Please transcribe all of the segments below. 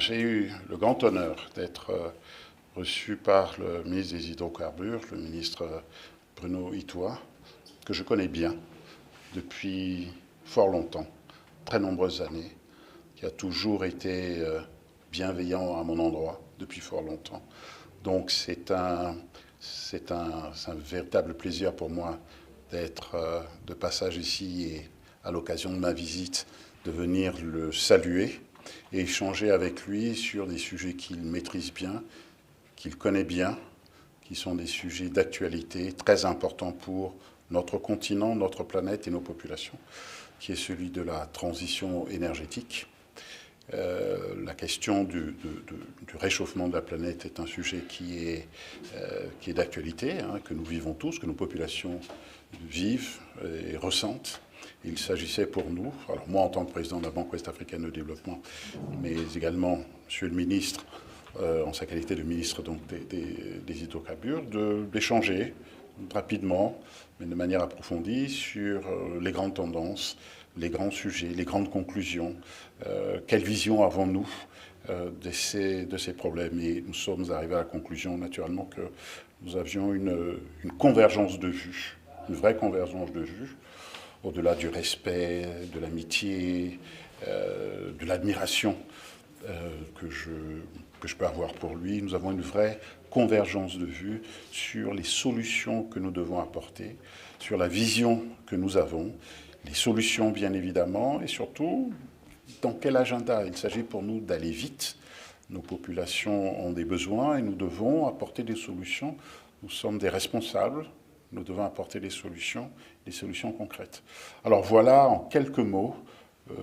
j'ai eu le grand honneur d'être reçu par le ministre des Hydrocarbures, le ministre Bruno Itoie, que je connais bien depuis fort longtemps, très nombreuses années, qui a toujours été bienveillant à mon endroit depuis fort longtemps. Donc c'est un véritable plaisir pour moi d'être de passage ici et à l'occasion de ma visite de venir le saluer et échanger avec lui sur des sujets qu'il maîtrise bien, qu'il connaît bien, qui sont des sujets d'actualité très importants pour notre continent, notre planète et nos populations, qui est celui de la transition énergétique. La question du réchauffement de la planète est un sujet qui est d'actualité, que nous vivons tous, que nos populations vivent et ressentent. Il s'agissait pour nous, alors moi en tant que président de la Banque ouest-africaine de développement, mais également Monsieur le ministre, en sa qualité de ministre donc, des hydrocarbures, d'échanger rapidement, mais de manière approfondie, sur les grandes tendances, les grands sujets, les grandes conclusions. Quelle vision avons-nous de ces problèmes? Et nous sommes arrivés à la conclusion, naturellement, que nous avions une convergence de vues, une vraie convergence de vues, au-delà du respect, de l'amitié, de l'admiration que je peux avoir pour lui. Nous avons une vraie convergence de vues sur les solutions que nous devons apporter, sur la vision que nous avons, les solutions bien évidemment, et surtout dans quel agenda. Il s'agit pour nous d'aller vite. Nos populations ont des besoins et nous devons apporter des solutions. Nous sommes des responsables. Nous devons apporter des solutions concrètes. Alors voilà, en quelques mots,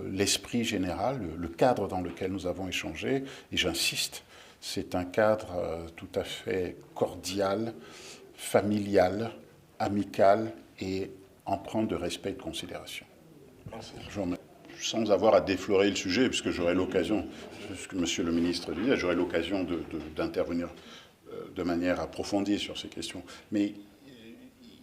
l'esprit général, le cadre dans lequel nous avons échangé. Et j'insiste, c'est un cadre tout à fait cordial, familial, amical et empreint de respect et de considération. Sans avoir à déflorer le sujet, puisque j'aurai l'occasion, ce que Monsieur le ministre disait, j'aurai l'occasion d'intervenir de manière approfondie sur ces questions. Mais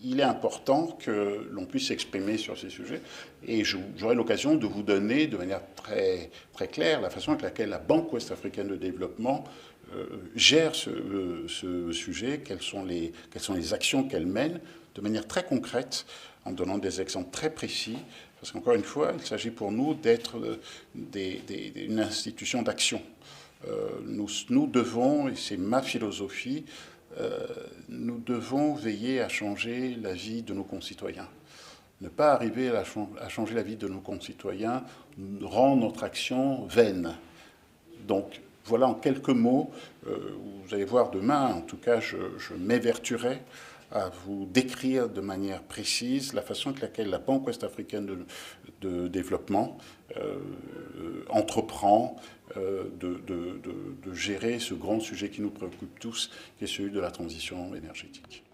il est important que l'on puisse s'exprimer sur ces sujets et j'aurai l'occasion de vous donner de manière très, très claire la façon avec laquelle la Banque ouest-africaine de développement gère ce sujet, quelles sont les actions qu'elle mène de manière très concrète en donnant des exemples très précis parce qu'encore une fois, il s'agit pour nous d'être une institution d'action. Nous devons, et c'est ma philosophie, nous devons veiller à changer la vie de nos concitoyens. Ne pas arriver à changer la vie de nos concitoyens rend notre action vaine. Donc voilà en quelques mots, vous allez voir demain, en tout cas je m'évertuerai à vous décrire de manière précise la façon avec laquelle la Banque ouest-africaine de développement entreprend de gérer ce grand sujet qui nous préoccupe tous, qui est celui de la transition énergétique.